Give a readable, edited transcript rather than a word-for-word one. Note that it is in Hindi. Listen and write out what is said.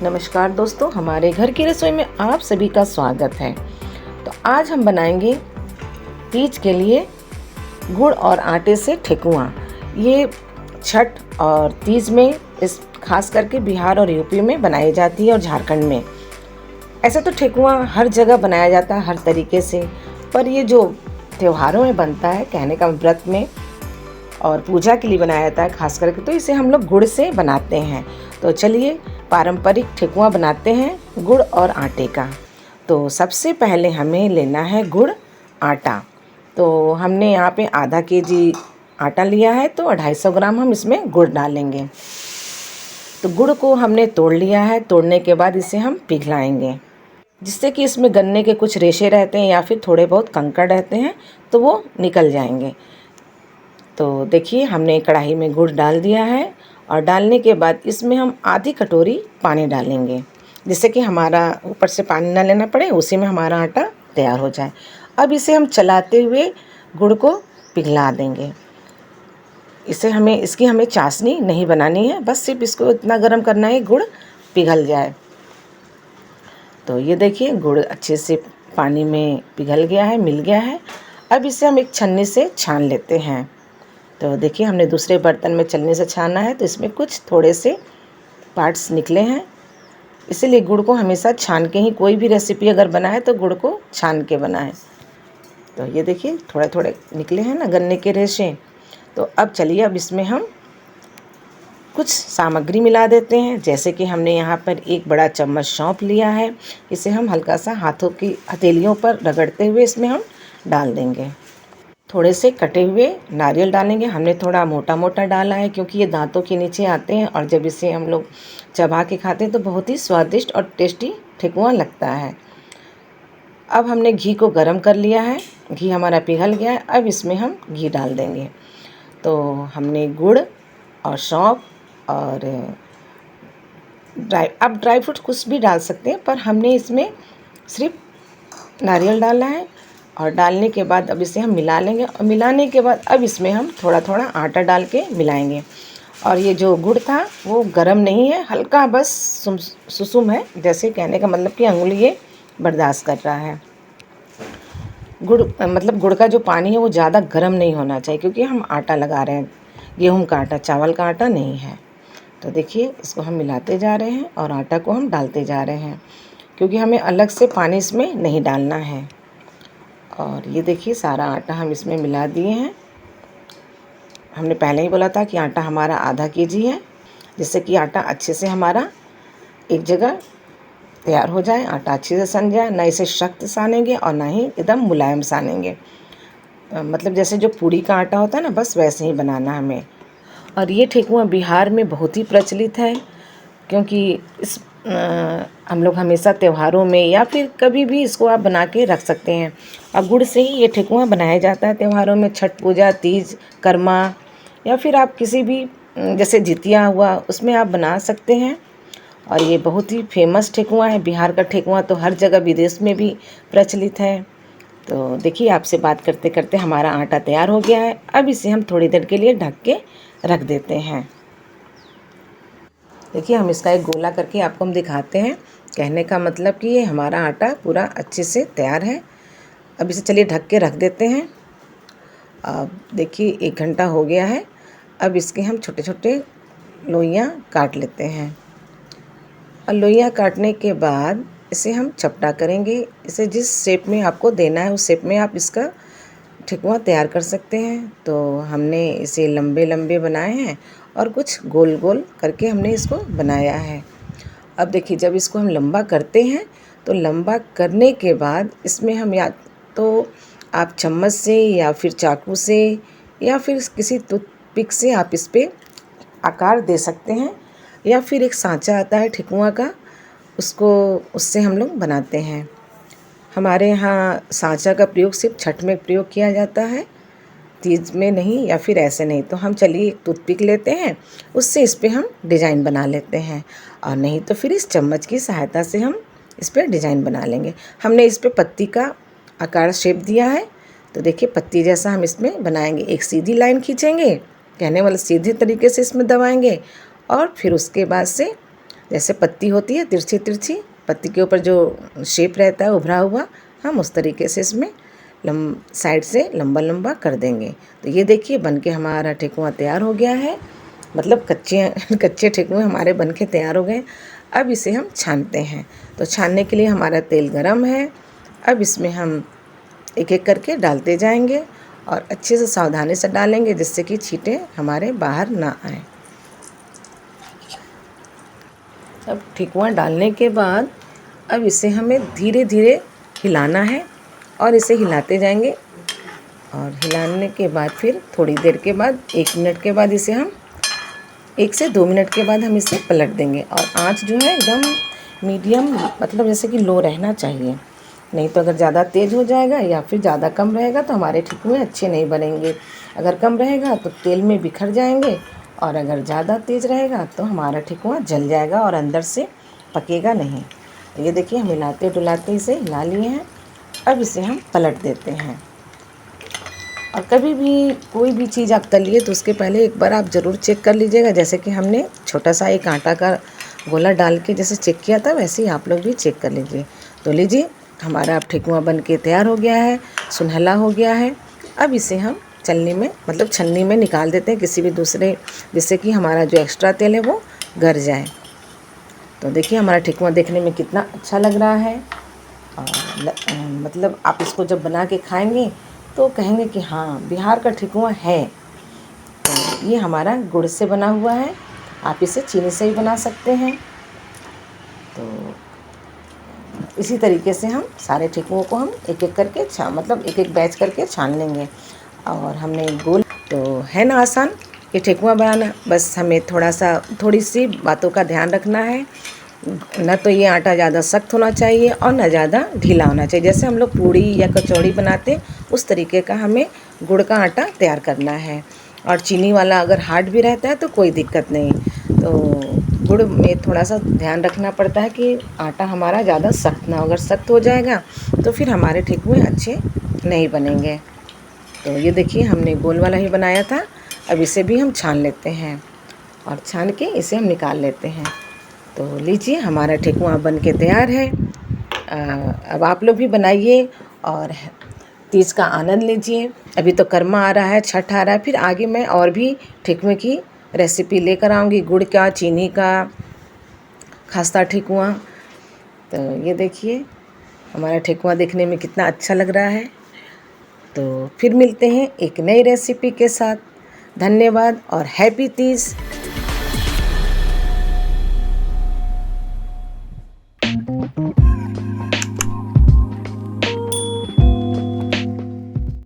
नमस्कार दोस्तों, हमारे घर की रसोई में आप सभी का स्वागत है। तो आज हम बनाएंगे तीज के लिए गुड़ और आटे से ठेकुआ। ये छठ और तीज में इस खास करके बिहार और यूपी में बनाई जाती है और झारखंड में। ऐसे तो ठेकुआ हर जगह बनाया जाता है हर तरीके से, पर ये जो त्योहारों में बनता है, कहने का व्रत में और पूजा के लिए बनाया जाता है खास करके, तो इसे हम लोग गुड़ से बनाते हैं। तो चलिए पारंपरिक ठेकुआ बनाते हैं गुड़ और आटे का। तो सबसे पहले हमें लेना है गुड़ आटा। तो हमने यहाँ पे आधा केजी आटा लिया है, तो 250 ग्राम हम इसमें गुड़ डालेंगे। तो गुड़ को हमने तोड़ लिया है। तोड़ने के बाद इसे हम पिघलाएंगे, जिससे कि इसमें गन्ने के कुछ रेशे रहते हैं या फिर थोड़े बहुत कंकड़ रहते हैं, तो वो निकल जाएंगे। तो देखिए हमने कढ़ाई में गुड़ डाल दिया है और डालने के बाद इसमें हम आधी कटोरी पानी डालेंगे, जिससे कि हमारा ऊपर से पानी ना लेना पड़े, उसी में हमारा आटा तैयार हो जाए। अब इसे हम चलाते हुए गुड़ को पिघला देंगे। इसकी हमें चाशनी नहीं बनानी है, बस सिर्फ इसको इतना गर्म करना है गुड़ पिघल जाए। तो ये देखिए गुड़ अच्छे से पानी में पिघल गया है, मिल गया है। अब इसे हम एक छन्नी से छान लेते हैं। तो देखिए हमने दूसरे बर्तन में छन्नी से छाना है, तो इसमें कुछ थोड़े से पार्ट्स निकले हैं। इसीलिए गुड़ को हमेशा छान के ही, कोई भी रेसिपी अगर बनाए तो गुड़ को छान के बनाएं। तो ये देखिए थोड़े थोड़े निकले हैं ना गन्ने के रेशे। तो अब चलिए अब इसमें हम कुछ सामग्री मिला देते हैं। जैसे कि हमने यहाँ पर एक बड़ा चम्मच सौंफ लिया है। इसे हम हल्का सा हाथों की हथेलियों पर रगड़ते हुए इसमें हम डाल देंगे। थोड़े से कटे हुए नारियल डालेंगे। हमने थोड़ा मोटा मोटा डाला है, क्योंकि ये दांतों के नीचे आते हैं और जब इसे हम लोग चबा के खाते हैं तो बहुत ही स्वादिष्ट और टेस्टी ठेकुआ लगता है। अब हमने घी को गरम कर लिया है। घी हमारा पिघल गया है। अब इसमें हम घी डाल देंगे। तो हमने गुड़ और सौंफ और ड्राई फ्रूट कुछ भी डाल सकते हैं, पर हमने इसमें सिर्फ नारियल डाला है। और डालने के बाद अब इसे हम मिला लेंगे, और मिलाने के बाद अब इसमें हम थोड़ा थोड़ा आटा डाल के मिलाएंगे। और ये जो गुड़ था वो गरम नहीं है, हल्का बस सुसुम है, जैसे कहने का मतलब कि अंगुली ये बर्दाश्त कर रहा है। गुड़ का जो पानी है वो ज़्यादा गरम नहीं होना चाहिए, क्योंकि हम आटा लगा रहे हैं, गेहूं का आटा, चावल का आटा नहीं है। तो देखिए इसको हम मिलाते जा रहे हैं और आटा को हम डालते जा रहे हैं, क्योंकि हमें अलग से पानी इसमें नहीं डालना है। और ये देखिए सारा आटा हम इसमें मिला दिए हैं। हमने पहले ही बोला था कि आटा हमारा आधा केजी है, जिससे कि आटा अच्छे से हमारा एक जगह तैयार हो जाए, आटा अच्छे से सन जाए। ना इसे सख्त सानेंगे और ना ही एकदम मुलायम सानेंगे। मतलब जैसे जो पूड़ी का आटा होता है ना, बस वैसे ही बनाना हमें। और ये ठेकुआ बिहार में बहुत ही प्रचलित है, क्योंकि हम लोग हमेशा त्योहारों में या फिर कभी भी इसको आप बना के रख सकते हैं। अब गुड़ से ही ये ठेकुआ बनाया जाता है त्योहारों में, छठ पूजा, तीज, कर्मा, या फिर आप किसी भी जैसे जितिया हुआ उसमें आप बना सकते हैं। और ये बहुत ही फेमस ठेकुआ है। बिहार का ठेकुआ तो हर जगह विदेश में भी प्रचलित है। तो देखिए आपसे बात करते करते हमारा आटा तैयार हो गया है। अब इसे हम थोड़ी देर के लिए ढक के रख देते हैं। देखिए हम इसका एक गोला करके आपको हम दिखाते हैं, कहने का मतलब कि ये हमारा आटा पूरा अच्छे से तैयार है। अब इसे चलिए ढक के रख देते हैं। अब देखिए 1 घंटा हो गया है। अब इसके हम छोटे छोटे लोइयाँ काट लेते हैं। और लोइयाँ काटने के बाद इसे हम चपटा करेंगे। इसे जिस शेप में आपको देना है उस शेप में आप इसका ठेकुआ तैयार कर सकते हैं। तो हमने इसे लंबे लंबे बनाए हैं और कुछ गोल गोल करके हमने इसको बनाया है। अब देखिए जब इसको हम लंबा करते हैं तो लंबा करने के बाद इसमें हम या तो आप चम्मच से या फिर चाकू से या फिर किसी टूथपिक से आप इस पर आकार दे सकते हैं, या फिर एक सांचा आता है ठेकुआ का, उससे हम लोग बनाते हैं। हमारे यहाँ सांचा का प्रयोग सिर्फ छठ में प्रयोग किया जाता है, तीज में नहीं, या फिर ऐसे नहीं। तो हम चलिए एक टूथपिक लेते हैं, उससे इस पर हम डिज़ाइन बना लेते हैं, और नहीं तो फिर इस चम्मच की सहायता से हम इस पर डिज़ाइन बना लेंगे। हमने इस पर पत्ती का आकार शेप दिया है। तो देखिए पत्ती जैसा हम इसमें बनाएंगे। एक सीधी लाइन खींचेंगे, कहने वाला सीधे तरीके से इसमें दबाएंगे, और फिर उसके बाद से जैसे पत्ती होती है तिरछी तिरछी, पत्ती के ऊपर जो शेप रहता है उभरा हुआ, हम उस तरीके से इसमें साइड से लंबा लंबा कर देंगे। तो ये देखिए बन के हमारा ठेकुआ तैयार हो गया है, मतलब कच्चे ठेकुए हमारे बन के तैयार हो गए। अब इसे हम छानते हैं। तो छानने के लिए हमारा तेल गरम है। अब इसमें हम एक एक करके डालते जाएंगे और अच्छे से सावधानी से डालेंगे जिससे कि छींटे हमारे बाहर ना आए। अब ठेकुआ डालने के बाद अब इसे हमें धीरे धीरे हिलाना है और इसे हिलाते जाएंगे। और हिलाने के बाद फिर थोड़ी देर के बाद 1 मिनट के बाद इसे हम 1 से 2 मिनट के बाद हम इसे पलट देंगे। और आंच जो है एकदम मीडियम, मतलब जैसे कि लो रहना चाहिए, नहीं तो अगर ज़्यादा तेज़ हो जाएगा या फिर ज़्यादा कम रहेगा तो हमारे ठेकुए अच्छे नहीं बनेंगे। अगर कम रहेगा तो तेल में बिखर जाएंगे, और अगर ज़्यादा तेज़ रहेगा तो हमारा ठेकुआ जल जाएगा और अंदर से पकेगा नहीं। तो ये देखिए हम हिलाते डुलाते इसे हिला लिए हैं। अब इसे हम पलट देते हैं। और कभी भी कोई भी चीज़ आप तलिए तो उसके पहले एक बार आप ज़रूर चेक कर लीजिएगा। जैसे कि हमने छोटा सा एक आटा का गोला डाल के जैसे चेक किया था, वैसे ही आप लोग भी चेक कर लीजिए। तो लीजिए हमारा अब ठेकुआ बन के तैयार हो गया है, सुनहला हो गया है। अब इसे हम छलनी में, मतलब छन्नी में निकाल देते हैं किसी भी दूसरे, जिससे कि हमारा जो एक्स्ट्रा तेल है वो गर जाए। तो देखिए हमारा ठेकुआ देखने में कितना अच्छा लग रहा है। और मतलब आप इसको जब बना के खाएंगे तो कहेंगे कि हाँ बिहार का ठेकुआ है। तो ये हमारा गुड़ से बना हुआ है, आप इसे चीनी से भी बना सकते हैं। तो इसी तरीके से हम सारे ठेकुओं को हम एक एक करके मतलब एक एक बैच करके छान लेंगे। और हमने गोल, तो है ना आसान ये ठेकुआ बनाना। बस हमें थोड़ी सी बातों का ध्यान रखना है। ना तो ये आटा ज़्यादा सख्त होना चाहिए और ना ज़्यादा ढीला होना चाहिए। जैसे हम लोग पूड़ी या कचौड़ी बनाते उस तरीके का हमें गुड़ का आटा तैयार करना है। और चीनी वाला अगर हार्ड भी रहता है तो कोई दिक्कत नहीं। तो गुड़ में थोड़ा सा ध्यान रखना पड़ता है कि आटा हमारा ज़्यादा सख्त ना हो। अगर सख्त हो जाएगा तो फिर हमारे ठेकुए अच्छे नहीं बनेंगे। तो ये देखिए हमने गोल वाला ही बनाया था। अब इसे भी हम छान लेते हैं और छान के इसे हम निकाल लेते हैं। तो लीजिए हमारा ठेकुआ बन के तैयार है। अब आप लोग भी बनाइए और तीज का आनंद लीजिए। अभी तो कर्मा आ रहा है, छठ आ रहा है, फिर आगे मैं और भी ठेकुए की रेसिपी लेकर आऊँगी, गुड़ का, चीनी का, खस्ता ठेकुआ। तो ये देखिए हमारा ठेकुआ देखने में कितना अच्छा लग रहा है। तो फिर मिलते हैं एक नई रेसिपी के साथ। धन्यवाद और हैप्पी तीज।